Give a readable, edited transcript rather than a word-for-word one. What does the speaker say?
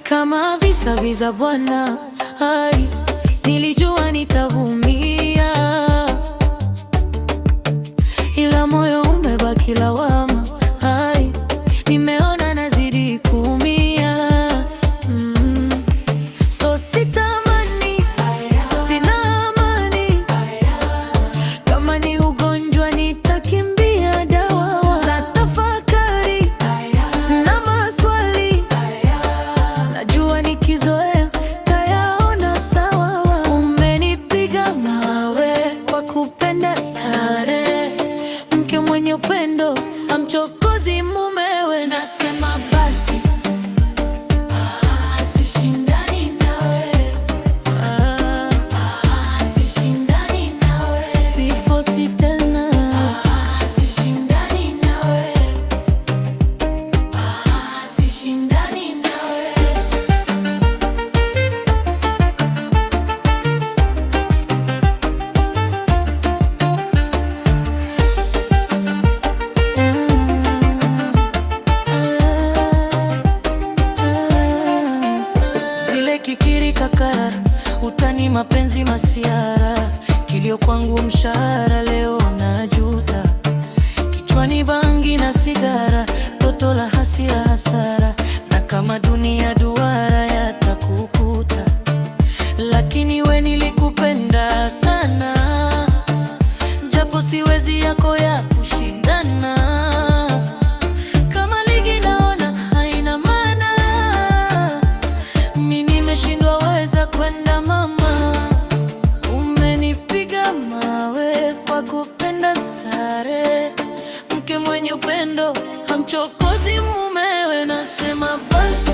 kama visa visa bwana. Hai, nilijua nitavumia, ila moyo umebaki lawama. Hai, nimeona nazidi kuumia. So sitamani, sina amani. Kama ni ugonjwa nitakimbia dawa. Natafakari na maswali, najua nikizoea tayaona sawa. Umenipiga mawe kwa kupenda starehe, mke mwenye upendo hamchokozi mumewe. Nasema basi, sishindani nawe, sishindani nawe, sifosi tena, sishindani nawe, sishindani nawe. Zile kikiri kakara, utani mapenzi masiara, kilio kwangu mshahara, leo najuta. Kichwani bangi na sigara, toto la hasira hasara, na kama dunia duara yatakukuta. Lakini we nilikupenda sana, japo siwezi yako ya kushindana. Kama ligi naona haina maana, mimi nimeshindwa weza kwenda mama. Umenipiga mawe kwa kupenda starehe, mke mwenye upendo hamchokozi mumewe. Nasema basi.